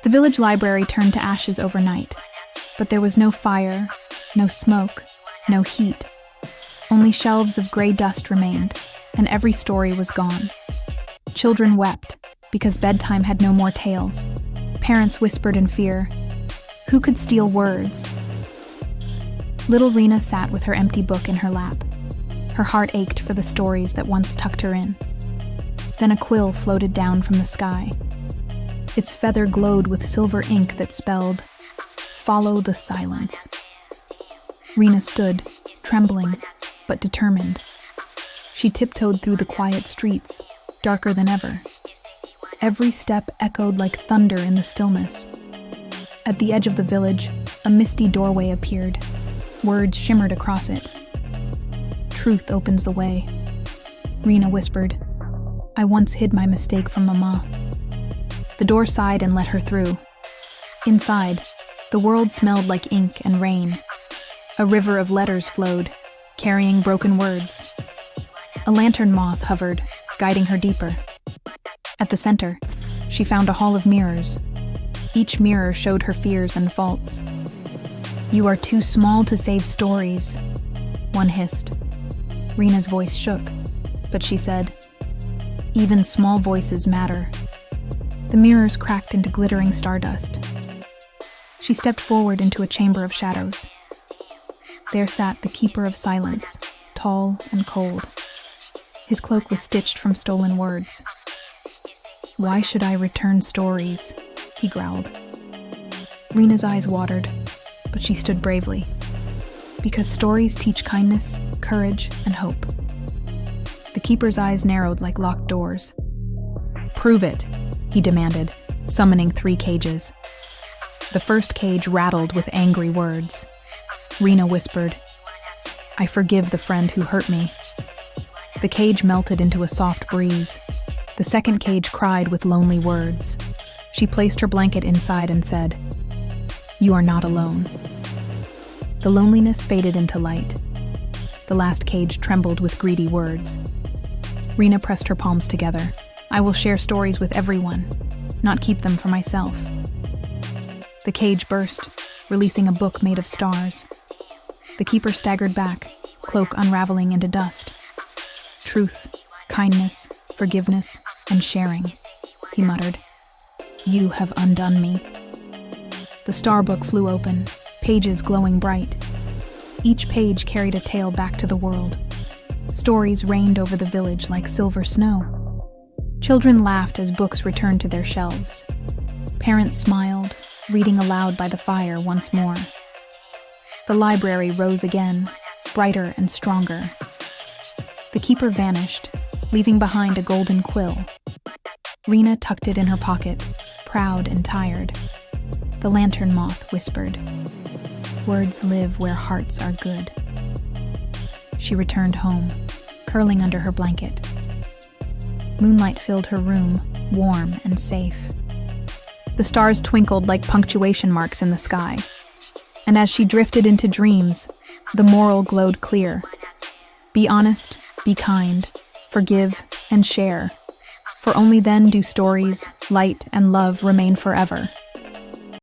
The village library turned to ashes overnight, but there was no fire, no smoke, no heat. Only shelves of gray dust remained, and every story was gone. Children wept, because bedtime had no more tales. Parents whispered in fear, who could steal words? Little Rena sat with her empty book in her lap. Her heart ached for the stories that once tucked her in. Then a quill floated down from the sky. Its feather glowed with silver ink that spelled, "Follow the silence." Rena stood, trembling, but determined. She tiptoed through the quiet streets, darker than ever. Every step echoed like thunder in the stillness. At the edge of the village, a misty doorway appeared. Words shimmered across it. "Truth opens the way," Rena whispered. "I once hid my mistake from Mama." The door sighed and let her through. Inside, the world smelled like ink and rain. A river of letters flowed, carrying broken words. A lantern moth hovered, guiding her deeper. At the center, she found a hall of mirrors. Each mirror showed her fears and faults. "You are too small to save stories," one hissed. Rena's voice shook, but she said, "Even small voices matter." The mirrors cracked into glittering stardust. She stepped forward into a chamber of shadows. There sat the Keeper of Silence, tall and cold. His cloak was stitched from stolen words. "Why should I return stories?" he growled. Rena's eyes watered, but she stood bravely. Because stories teach kindness, courage, and hope. The Keeper's eyes narrowed like locked doors. "Prove it," he demanded, summoning 3 cages. The first cage rattled with angry words. Rena whispered, "I forgive the friend who hurt me." The cage melted into a soft breeze. The second cage cried with lonely words. She placed her blanket inside and said, "You are not alone." The loneliness faded into light. The last cage trembled with greedy words. Rena pressed her palms together. "I will share stories with everyone, not keep them for myself." The cage burst, releasing a book made of stars. The Keeper staggered back, cloak unraveling into dust. "Truth, kindness, forgiveness, and sharing," he muttered. "You have undone me." The star book flew open, pages glowing bright. Each page carried a tale back to the world. Stories rained over the village like silver snow. Children laughed as books returned to their shelves. Parents smiled, reading aloud by the fire once more. The library rose again, brighter and stronger. The Keeper vanished, leaving behind a golden quill. Rena tucked it in her pocket, proud and tired. The lantern moth whispered, "Words live where hearts are good." She returned home, curling under her blanket. Moonlight filled her room, warm and safe. The stars twinkled like punctuation marks in the sky. And as she drifted into dreams, the moral glowed clear. Be honest, be kind, forgive, and share. For only then do stories, light, and love remain forever.